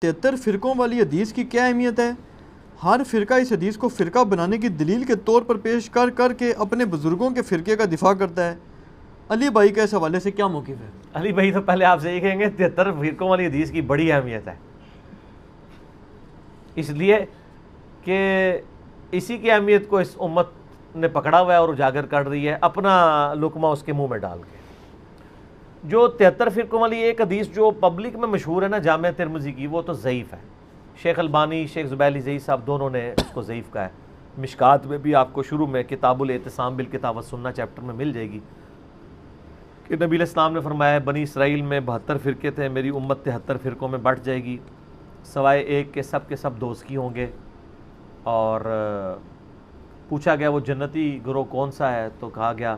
73 فرقوں والی حدیث کی کیا اہمیت ہے؟ ہر فرقہ اس حدیث کو فرقہ بنانے کی دلیل کے طور پر پیش کر کر کے اپنے بزرگوں کے فرقے کا دفاع کرتا ہے۔ علی بھائی کا اس حوالے سے کیا موقف ہے؟ علی بھائی تو پہلے آپ سے یہ کہیں گے 73 فرقوں والی حدیث کی بڑی اہمیت ہے، اس لیے کہ اسی کی اہمیت کو اس امت نے پکڑا ہوا ہے اور اجاگر کر رہی ہے، اپنا لقمہ اس کے منہ میں ڈال کے۔ جو 73 فرقوں والی ایک حدیث جو پبلک میں مشہور ہے نا جامع ترمذی کی، وہ تو ضعیف ہے۔ شیخ البانی، شیخ زبیلی زئی صاحب دونوں نے اس کو ضعیف کہا ہے۔ مشکات میں بھی آپ کو شروع میں کتاب الاعتصام بالکتاب والسنہ چیپٹر میں مل جائے گی کہ نبی علیہ السلام نے فرمایا ہے بنی اسرائیل میں 72 فرقے تھے، میری امت 73 فرقوں میں بٹ جائے گی، سوائے ایک کے سب دوزکی ہوں گے۔ اور پوچھا گیا وہ جنتی گروہ کون سا ہے، تو کہا گیا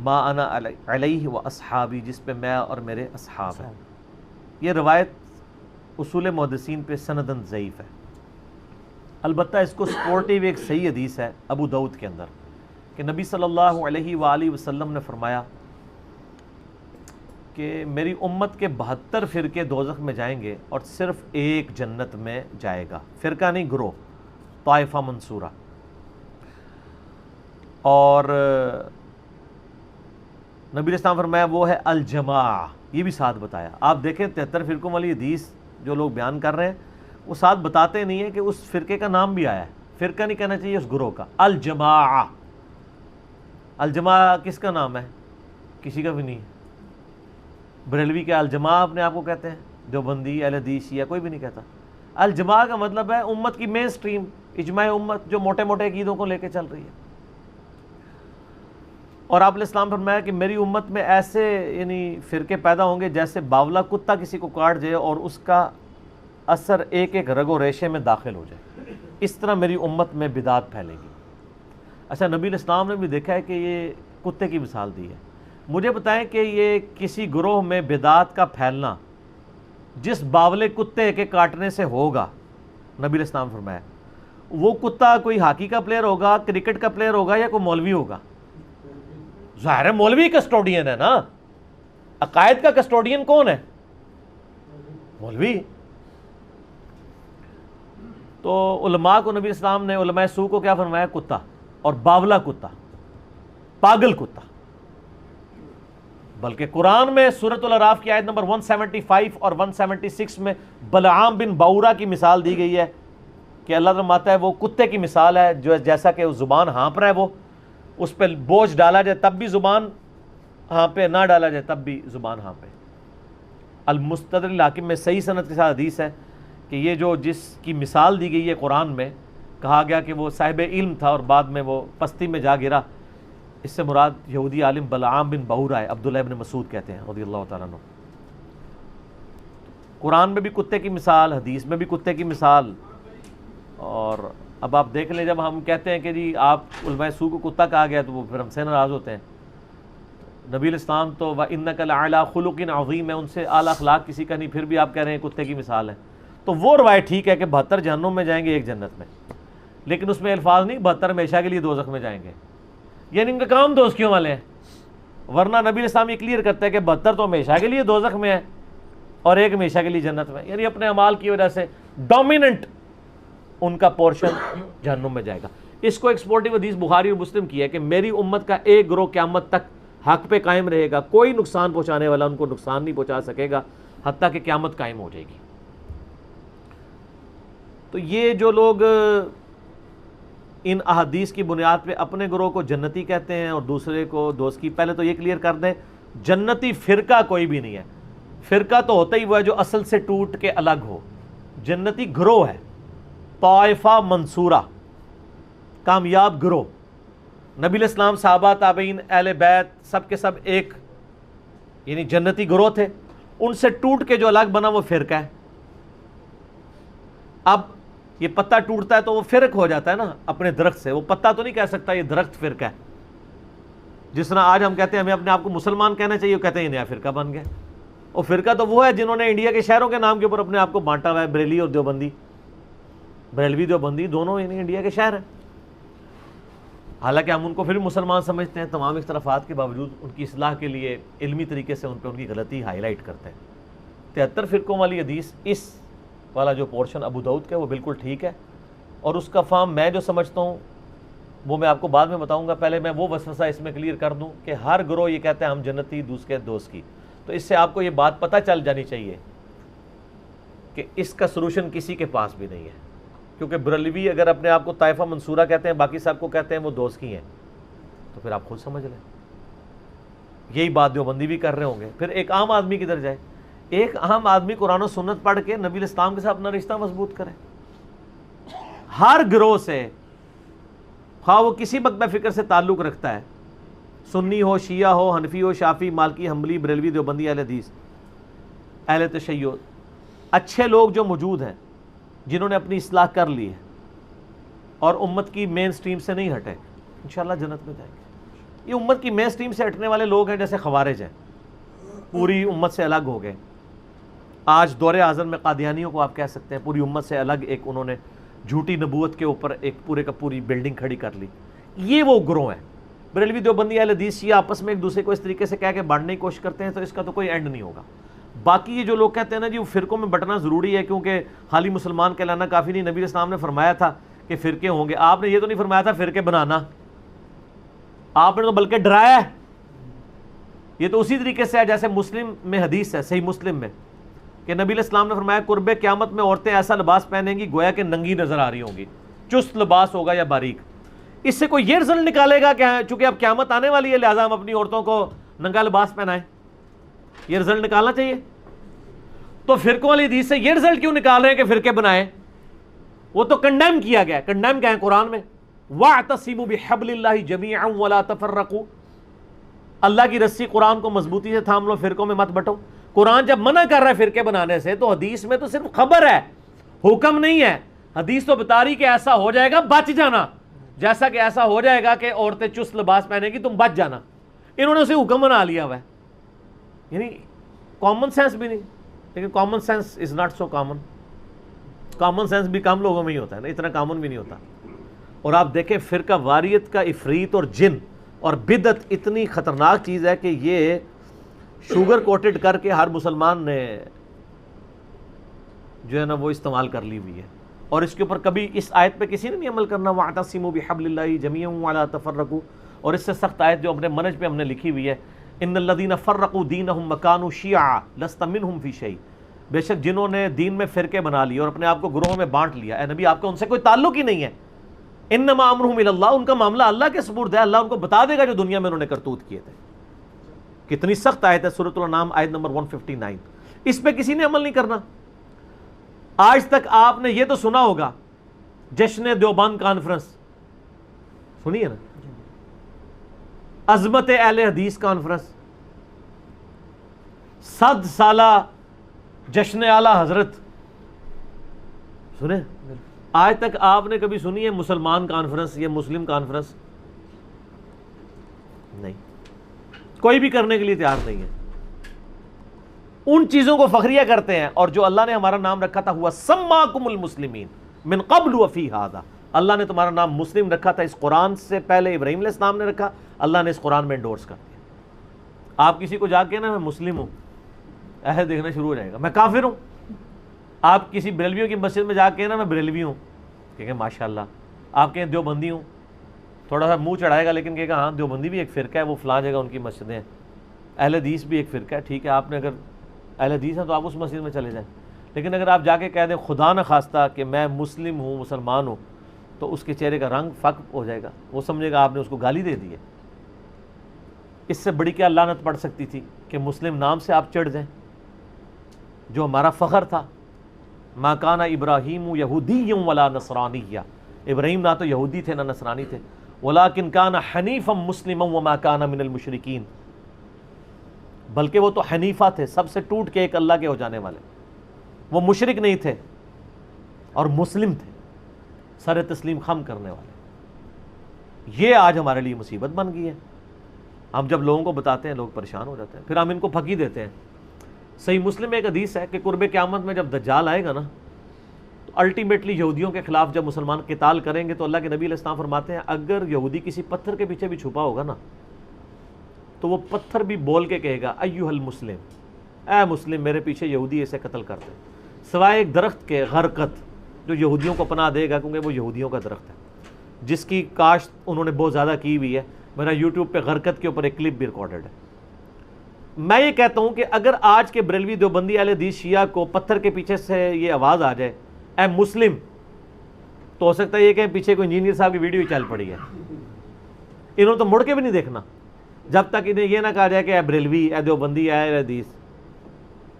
ما انا علیہ و اصحابی، جس پہ میں اور میرے اصحاب ہیں۔ یہ روایت اصول محدثین پہ سندن ضعیف ہے، البتہ اس کو سپورٹیو ایک صحیح حدیث ہے ابو داؤد کے اندر کہ نبی صلی اللہ علیہ وآلہ وسلم نے فرمایا کہ میری امت کے 72 فرقے دوزخ میں جائیں گے اور صرف ایک جنت میں جائے گا، فرقہ نہیں گروہ، طائفہ منصورہ۔ اور نبی علیہ السلام فرمایا وہ ہے الجماع، یہ بھی ساتھ بتایا۔ آپ دیکھیں 73 فرقوں والی حدیث جو لوگ بیان کر رہے ہیں وہ ساتھ بتاتے نہیں ہیں کہ اس فرقے کا نام بھی آیا ہے، فرقہ نہیں کہنا چاہیے اس گروہ کا، الجماع۔ الجماع کس کا نام ہے؟ کسی کا بھی نہیں۔ بریلوی کے الجماع اپنے آپ کو کہتے ہیں، دیوبندی، اہل حدیث یا کوئی بھی نہیں کہتا۔ الجماع کا مطلب ہے امت کی مین سٹریم، اجماع امت جو موٹے موٹے عقیدوں کو لے کے چل رہی ہے۔ اور آپ علیہ السلام فرمایا کہ میری امت میں ایسے یعنی فرقے پیدا ہوں گے جیسے باولا کتا کسی کو کاٹ جائے اور اس کا اثر ایک ایک رگ و ریشے میں داخل ہو جائے، اس طرح میری امت میں بدعت پھیلے گی۔ اچھا، نبی علیہ السلام نے بھی دیکھا ہے کہ یہ کتے کی مثال دی ہے۔ مجھے بتائیں کہ یہ کسی گروہ میں بدعت کا پھیلنا جس باولے کتے کے کاٹنے سے ہوگا، نبی علیہ السلام فرمایا وہ کتا کوئی ہاکی کا پلیئر ہوگا، کرکٹ کا پلیئر ہوگا یا کوئی مولوی ہوگا؟ ظاہر ہے مولوی کسٹوڈین ہے نا، عقائد کا کسٹوڈین کون ہے؟ مولوی۔ تو علماء کو نبی اسلام نے، علماء سو کو کیا فرمایا؟ کتا، اور باولا کتا، پاگل کتا۔ بلکہ قرآن میں سورۃ الاعراف کی آیت نمبر 175 اور 176 میں بلعام بن باورا کی مثال دی گئی ہے کہ اللہ فرماتا ہے وہ کتے کی مثال ہے، جو جیسا کہ زبان ہانپ رہا ہے، وہ اس پہ بوجھ ڈالا جائے تب بھی زبان ہانپے، نہ ڈالا جائے تب بھی زبان ہانپے۔ المستدرک الحاکم میں صحیح سند کے ساتھ حدیث ہے کہ یہ جو جس کی مثال دی گئی ہے قرآن میں، کہا گیا کہ وہ صاحب علم تھا اور بعد میں وہ پستی میں جا گرا، اس سے مراد یہودی عالم بلعام بن باورا ہے، عبداللہ ابن مسعود کہتے ہیں رضی اللہ تعالیٰ عنہ۔ قرآن میں بھی کتے کی مثال، حدیث میں بھی کتے کی مثال۔ اور اب آپ دیکھ لیں جب ہم کہتے ہیں کہ جی آپ علماء سو کو کتا کہا گیا تو وہ پھر ہم سے ناراض ہوتے ہیں۔ نبی علیہ السلام تو وَإِنَّكَ لَعَلَىٰ خُلُقٍ عَظِيمٍ ہے، ان سے اعلیٰ اخلاق کسی کا نہیں، پھر بھی آپ کہہ رہے ہیں کتے کی مثال ہے۔ تو وہ روایت ٹھیک ہے کہ 72 جہنم میں جائیں گے، ایک جنت میں، لیکن اس میں الفاظ نہیں 72 ہمیشہ کے لیے دوزخ میں جائیں گے، یعنی ان کا کام دوزکیوں والے ہیں۔ ورنہ نبی علیہ السلام یہ کلیئر کرتا ہے کہ 72 تو ہمیشہ کے لیے دوزخ میں ہے اور ایک ہمیشہ کے لیے جنت میں، یعنی اپنے اعمال کی وجہ سے ڈومیننٹ ان کا پورشن جہنم میں جائے گا۔ اس کو ایک سپورٹیو حدیث بخاری اور مسلم کی ہے کہ میری امت کا ایک گروہ قیامت تک حق پہ قائم رہے گا، کوئی نقصان پہنچانے والا ان کو نقصان نہیں پہنچا سکے گا حتیٰ کہ قیامت قائم ہو جائے گی۔ تو یہ جو لوگ ان احادیث کی بنیاد پہ اپنے گروہ کو جنتی کہتے ہیں اور دوسرے کو دوزکی، پہلے تو یہ کلیئر کر دیں جنتی فرقہ کوئی بھی نہیں ہے، فرقہ تو ہوتا ہی وہ ہے جو اصل سے ٹوٹ کے الگ ہو، جنتی گروہ ہے، طائفہ منصورہ، کامیاب گروہ۔ نبی علیہ السلام، صحابہ، تابعین، اہل بیت سب کے سب ایک یعنی جنتی گروہ تھے، ان سے ٹوٹ کے جو الگ بنا وہ فرقہ ہے۔ اب یہ پتہ ٹوٹتا ہے تو وہ فرق ہو جاتا ہے نا اپنے درخت سے، وہ پتہ تو نہیں کہہ سکتا یہ درخت فرقہ ہے۔ جس طرح آج ہم کہتے ہیں ہمیں اپنے آپ کو مسلمان کہنا چاہیے، وہ کہتے ہیں یہ نیا فرقہ بن گیا۔ اور فرقہ تو وہ ہے جنہوں نے انڈیا کے شہروں کے نام کے اوپر اپنے آپ کو بانٹا ہوا ہے، بریلی اور دیوبندی، بریلوی دیوبندی دونوں یعنی انڈیا کے شہر ہیں، حالانکہ ہم ان کو پھر مسلمان سمجھتے ہیں، تمام اختلافات کے باوجود ان کی اصلاح کے لیے علمی طریقے سے ان پہ ان کی غلطی ہائی لائٹ کرتے ہیں۔ 73 فرقوں والی حدیث اس والا جو پورشن ابو داؤد کا ہے وہ بالکل ٹھیک ہے، اور اس کا فہم میں جو سمجھتا ہوں وہ میں آپ کو بعد میں بتاؤں گا. پہلے میں وہ وسوسہ اس میں کلیئر کر دوں کہ ہر گروہ یہ کہتے ہیں ہم جنتی دوسرے دوست کی، تو اس سے آپ کو یہ بات پتہ چل جانی چاہیے کہ اس کا سلوشن کسی کے پاس بھی نہیں ہے. کیونکہ بریلوی اگر اپنے آپ کو طائفہ منصورہ کہتے ہیں، باقی سب کو کہتے ہیں وہ دوست کی ہیں، تو پھر آپ خود سمجھ لیں. یہی بات دیوبندی بھی کر رہے ہوں گے. پھر ایک عام آدمی کدھر جائے؟ ایک عام آدمی قرآن و سنت پڑھ کے نبی الاسلام کے ساتھ اپنا رشتہ مضبوط کرے. ہر گروہ سے، خواہ وہ کسی مکتب فکر سے تعلق رکھتا ہے، سنی ہو، شیعہ ہو، حنفی ہو، شافعی، مالکی، حنبلی، بریلوی، دیوبندی، اہل حدیث، اہل تشیع، اچھے لوگ جو موجود ہیں جنہوں نے اپنی اصلاح کر لی ہے اور امت کی مین سٹریم سے نہیں ہٹے، انشاءاللہ جنت میں جائیں گے. یہ امت کی مین سٹریم سے ہٹنے والے لوگ ہیں جیسے خوارج ہیں، پوری امت سے الگ ہو گئے. آج دور اعظم میں قادیانیوں کو آپ کہہ سکتے ہیں پوری امت سے الگ، ایک انہوں نے جھوٹی نبوت کے اوپر ایک پورے کا پوری بلڈنگ کھڑی کر لی. یہ وہ گروہ ہیں. بریلوی، دیوبندی، اہل حدیث، شیعہ آپس میں ایک دوسرے کو اس طریقے سے کہہ کے بانٹنے کی کوشش کرتے ہیں، تو اس کا تو کوئی اینڈ نہیں ہوگا. باقی یہ جو لوگ کہتے ہیں نا جی وہ فرقوں میں بٹنا ضروری ہے کیونکہ خالی مسلمان کہلانا کافی نہیں، نبی اسلام نے فرمایا تھا کہ فرقے ہوں گے. آپ نے یہ تو نہیں فرمایا تھا فرقے بنانا، آپ نے تو بلکہ ڈرایا ہے. یہ تو اسی طریقے سے ہے جیسے مسلم میں حدیث ہے، صحیح مسلم میں، کہ نبی علیہ السلام نے فرمایا قرب قیامت میں عورتیں ایسا لباس پہنیں گی گویا کہ ننگی نظر آ رہی ہوں گی، چست لباس ہوگا یا باریک. اس سے کوئی یہ رزلٹ نکالے گا کہ چونکہ اب قیامت آنے والی ہے لہٰذا ہم اپنی عورتوں کو ننگا لباس پہنائیں؟ یہ رزلٹ نکالنا چاہیے. تو فرقوں والی حدیث سے یہ رزلٹ کیوں نکال رہے ہیں کہ فرقے بنائیں؟ وہ تو کنڈیم کیا گیا. کنڈیم کیا ہے قرآن میں؟ وَاعْتَصِمُوا بِحَبْلِ اللَّهِ جَمِيعًا وَلَا تَفَرَّقُوا. اللہ کی رسی قرآن کو مضبوطی سے تھام لو، فرقوں میں مت بٹو. قرآن جب منع کر رہا ہے فرقے بنانے سے تو حدیث میں تو صرف خبر ہے، حکم نہیں ہے. حدیث تو بتا رہی کہ ایسا ہو جائے گا بچ جانا، جیسا کہ ایسا ہو جائے گا کہ عورتیں چست لباس پہنے گی تم بچ جانا. انہوں نے اسے حکم بنا لیا ہوا ہے. یعنی کامن سینس بھی نہیں. لیکن common sense is not so common. Common sense بھی کم لوگوں میں ہی ہوتا ہے نا، اتنا کامن بھی نہیں ہوتا. اور آپ دیکھیں فرقہ واریت کا عفریت اور جن اور بدعت اتنی خطرناک چیز ہے کہ یہ شوگر کوٹڈ کر کے ہر مسلمان نے جو ہے نا وہ استعمال کر لی ہوئی ہے. اور اس کے اوپر کبھی اس آیت پہ کسی نے نہیں عمل کرنا، وَاعْتَصِمُوا بِحَبْلِ اللَّهِ جَمِيعًا وَلَا تَفَرَّقُوا. اور اس سے سخت آیت جو اپنے منج پہ ہم نے لکھی ہوئی ہے، ان الذین فرقوا دینہم وکانوا شیعا لست منہم فی شیء. بے شک جنہوں نے دین میں فرقے بنا لیے اور اپنے آپ کو گروہوں میں بانٹ لیا، اے نبی آپ کا ان سے کوئی تعلق ہی نہیں ہے. انما امرہم الی اللہ، ان کا معاملہ اللہ کے سپرد ہے، اللہ ان کو بتا دے گا جو دنیا میں انہوں نے کرتوت کیے تھے. کتنی سخت آیت ہے، سورۃ الانعام آیت نمبر 159. اس پہ کسی نے عمل نہیں کرنا. آج تک آپ نے یہ تو سنا ہوگا جشن دیوبند کانفرنس سنی ہے نا، عظمت اہل حدیث کانفرنس، 100 سالہ جشن اعلی حضرت سنے. آج تک آپ نے کبھی سنی ہے مسلمان کانفرنس یا مسلم کانفرنس؟ نہیں، کوئی بھی کرنے کے لیے تیار نہیں ہے. ان چیزوں کو فخریہ کرتے ہیں. اور جو اللہ نے ہمارا نام رکھا تھا ہوا سماکم المسلمین من قبل وفی ھذا، اللہ نے تمہارا نام مسلم رکھا تھا اس قرآن سے پہلے، ابراہیم علیہ السلام نے رکھا، اللہ نے اس قرآن میں انڈورس کر دیا. آپ کسی کو جا کے نا میں مسلم ہوں ایسے دیکھنا شروع ہو جائے گا، میں کافر ہوں. آپ کسی بریلویوں کی مسجد میں جا کے نا میں بریلوی ہوں، کہیں ماشاءاللہ. آپ کہیں دیوبندی ہوں، تھوڑا سا منہ چڑھائے گا لیکن کہے گا ہاں دیوبندی بھی ایک فرقہ ہے، وہ فلاں جگہ ان کی مسجدیں ہیں. اہل حدیث بھی ایک فرقہ ہے، ٹھیک ہے آپ نے اگر اہل حدیث ہیں تو آپ اس مسجد میں چلے جائیں. لیکن اگر آپ جا کے کہہ دیں خدا نہ خواستہ کہ میں مسلم ہوں، مسلمان ہوں، تو اس کے چہرے کا رنگ فق ہو جائے گا، وہ سمجھے گا آپ نے اس کو گالی دے دی ہے. اس سے بڑی کیا لعنت پڑ سکتی تھی کہ مسلم نام سے آپ چڑھ جائیں، جو ہمارا فخر تھا. ما کان ابراہیم یہودی ولا نصرانی، ابراہیم نہ تو یہودی تھے نہ نصرانی تھے، ولکن کان حنیفا مسلما وما کان من المشرکین، بلکہ وہ تو حنیفہ تھے، سب سے ٹوٹ کے ایک اللہ کے ہو جانے والے. وہ مشرک نہیں تھے اور مسلم تھے، سر تسلیم خم کرنے والے. یہ آج ہمارے لیے مصیبت بن گئی ہے. ہم جب لوگوں کو بتاتے ہیں لوگ پریشان ہو جاتے ہیں، پھر ہم ان کو پھکی دیتے ہیں. صحیح مسلم میں ایک حدیث ہے کہ قرب قیامت میں جب دجال آئے گا نا تو الٹیمیٹلی یہودیوں کے خلاف جب مسلمان قتال کریں گے تو اللہ کے نبی علیہ السلام فرماتے ہیں اگر یہودی کسی پتھر کے پیچھے بھی چھپا ہوگا نا تو وہ پتھر بھی بول کے کہے گا ایھا المسلم، اے مسلم میرے پیچھے یہودی اسے قتل کر دے، سوائے ایک درخت کے غرقت جو یہودیوں کو پناہ دے گا، کیونکہ وہ یہودیوں کا درخت ہے جس کی کاشت انہوں نے بہت زیادہ کی ہوئی ہے. میرا یوٹیوب پہ غرقت کے اوپر ایک کلپ بھی ریکارڈڈ ہے. میں یہ کہتا ہوں کہ اگر آج کے بریلوی دیوبندی اہل حدیث شیعہ کو پتھر کے پیچھے سے یہ آواز آ جائے اے مسلم، تو ہو سکتا ہے یہ کہ پیچھے کوئی انجینئر صاحب کی ویڈیو چل پڑی ہے. انہوں نے تو مڑ کے بھی نہیں دیکھنا جب تک انہیں یہ نہ کہا جائے کہ اے بریلوی، اے دیوبندی، اے اہل حدیث.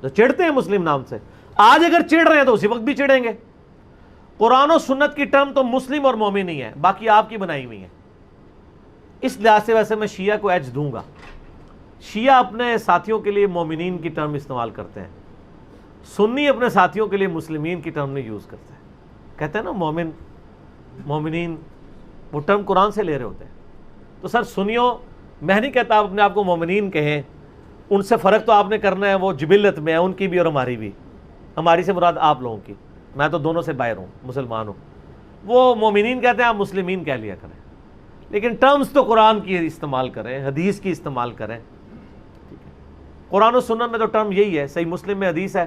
تو چڑھتے ہیں مسلم نام سے، آج اگر چڑھ رہے ہیں تو اسی وقت بھی چڑھیں گے. قرآن و سنت کی ٹرم تو مسلم اور مومن ہی ہے، باقی آپ کی بنائی ہوئی ہیں. اس لحاظ سے ویسے میں شیعہ کو ایج دوں گا. شیعہ اپنے ساتھیوں کے لیے مومنین کی ٹرم استعمال کرتے ہیں، سنی اپنے ساتھیوں کے لیے مسلمین کی ٹرم نہیں یوز کرتے ہیں. کہتے ہیں نا مومن، مومنین، وہ ٹرم قرآن سے لے رہے ہوتے ہیں. تو سر سنیوں، میں نہیں کہتا آپ اپنے آپ کو مومنین کہیں، ان سے فرق تو آپ نے کرنا ہے، وہ جبلت میں ہے، ان کی بھی اور ہماری بھی. ہماری سے مراد آپ لوگوں کی، میں تو دونوں سے باہر ہوں، مسلمان ہوں. وہ مومنین کہتے ہیں، آپ مسلمین کہہ لیا کریں، لیکن ٹرمز تو قرآن کی استعمال کریں، حدیث کی استعمال کریں. قرآن و سنت میں تو ٹرم یہی ہے. صحیح مسلم میں حدیث ہے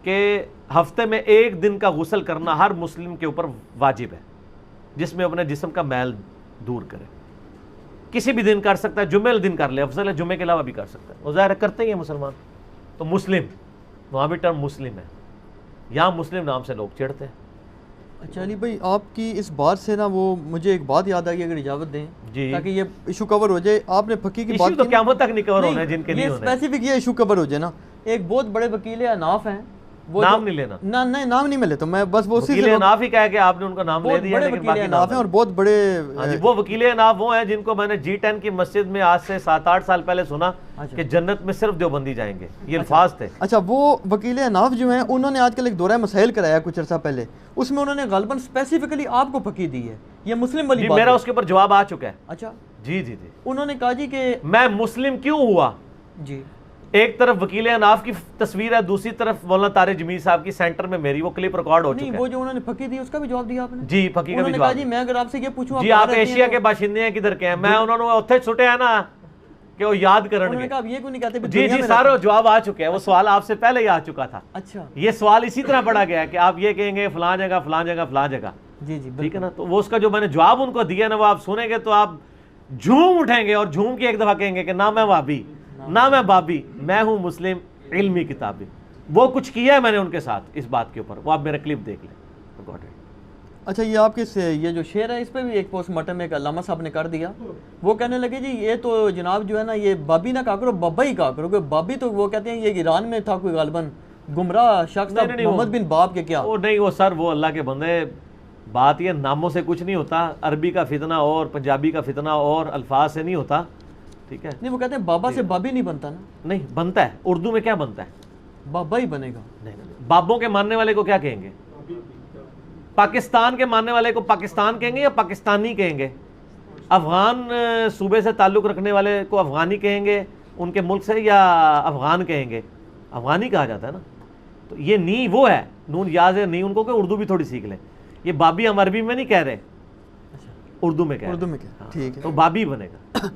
کہ ہفتے میں ایک دن کا غسل کرنا ہر مسلم کے اوپر واجب ہے، جس میں اپنے جسم کا میل دور کرے. کسی بھی دن کر سکتا ہے، جمعہ دن کر لے، افضل ہے جمعے کے علاوہ بھی کر سکتا ہے. وہ ظاہر کرتے ہی ہیں مسلمان. تو مسلم، وہاں بھی ٹرم مسلم ہے، یہاں مسلم نام سے لوگ چڑھتے ہیں. اچھا علی بھائی، آپ کی اس بات سے نا وہ مجھے ایک بات یاد آ گئی، اگر اجازت دیں جی، تاکہ یہ ایشو کور ہو جائے. آپ نے فقی کی ایشو بات تو کی، قیامت تک نہیں کور ہونا ہے، جن کے نہیں یہ ہونے. اسپیسیفک یہ ایشو کور ہو جائے نا. ایک بہت بڑے وکیل اناف ہیں، وہ نام نہیں لینا، نہیں نام نہیں میں لیتا، میں بس وہ اسی وکیل سے اناف ہی کہا کہ آپ نے ان کا نام لے دیا، بڑے لیکن وکیل باقی اناف ہیں اور بہت بڑے. وہ وکیل اناف وہ ہیں جن کو میں نے G10 کی مسجد میں آج سے 7-8 سال پہلے سنا کہ جنت میں صرف دیوبندی جائیں گے، یہ الفاظ تھے. اچھا، وہ وکیل اناف جو ہیں انہوں نے آج کل ایک دورہ مسائل کرایا کچھ عرصہ پہلے، اس میں انہوں نے غالباً اسپیسیفکلی آپ کو فقی دی ہے. یہ مسلم والی جی، بات میرا ہے. اس کے اوپر جواب آ چکا ہے. اچھا، جی جی جی، انہوں نے کہا جی کہ میں مسلم کیوں ہوا. جی، ایک طرف وکیل اناف کی تصویر ہے، دوسری طرف مولانا طارق جمیل صاحب کی سینٹر میں میری، وہ کلپ ریکارڈ ہو نہیں، چکا وہ ہے. جو انہوں نے فقی دی اس کا بھی جواب دیا آپ نے. جی، فقی کا انہوں بھی نے کہا جواب. جی میں اگر آپ سے یہ پوچھوں جی، آپ ایشیا کے باشندے ہیں، کدھر کے ہیں؟ میں انہوں نے اتھے چھٹے ہیں نا کہ وہ یاد انہوں کرن نے گے. کہا اب یہ کیوں نہیں کہتے جی جی، سارا جواب آ چکا ہے. وہ سوال آپ سے پہلے ہی آ چکا تھا. اچھا، یہ سوال اسی طرح پڑھا گیا ہے کہ آپ یہ کہیں گے فلاں جگہ فلاں جگہ فلاں جگہ. جی جی، ٹھیک ہے نا. تو وہ اس کا جو میں نے جواب ان کو دیا نا، وہ آپ سنیں گے تو آپ جھوم اٹھیں گے اور جھوم کے ایک دفعہ کہیں گے کہ نہ میں وابی، نہ میں بابی، میں ہوں مسلم علمی کتابی. وہ کچھ کیا ہے میں نے ان کے ساتھ اس بات کے اوپر، وہ آپ میرا کلپ دیکھ لیں. اچھا، یہ آپ کے یہ جو شعر ہے اس پہ بھی ایک پوسٹ مارٹم ایک علامہ صاحب نے کر دیا. وہ کہنے لگے جی یہ تو جناب جو ہے نا یہ بابی نہ کہا کرو، بابا ہی کہا کرو. کہ بابی تو وہ کہتے ہیں یہ ایران میں تھا کوئی غالباً گمراہ شخص تھا، محمد بن باب کے کیا. وہ نہیں، وہ سر وہ اللہ کے بندے، بات یہ ناموں سے کچھ نہیں ہوتا. عربی کا فتنہ اور پنجابی کا فتنہ اور الفاظ سے نہیں ہوتا. ٹھیک ہے، نہیں، وہ کہتے ہیں بابا سے بابی نہیں بنتا نا. نہیں بنتا ہے. اردو میں کیا بنتا ہے؟ بابا ہی بنے گا. نہیں، بابوں کے ماننے والے کو کیا کہیں گے؟ پاکستان کے ماننے والے کو پاکستان کہیں گے یا پاکستانی کہیں گے؟ افغان صوبے سے تعلق رکھنے والے کو افغانی کہیں گے ان کے ملک سے، یا افغان کہیں گے؟ افغانی کہا جاتا ہے نا. تو یہ نی وہ ہے، نون یاز ہے، نی ان کو کہ اردو بھی تھوڑی سیکھ لیں. یہ بابی ہم عربی میں نہیں کہہ رہے، اردو میں کہہ رہے. اردو میں کیا، ٹھیک ہے. تو بابی بنے گا.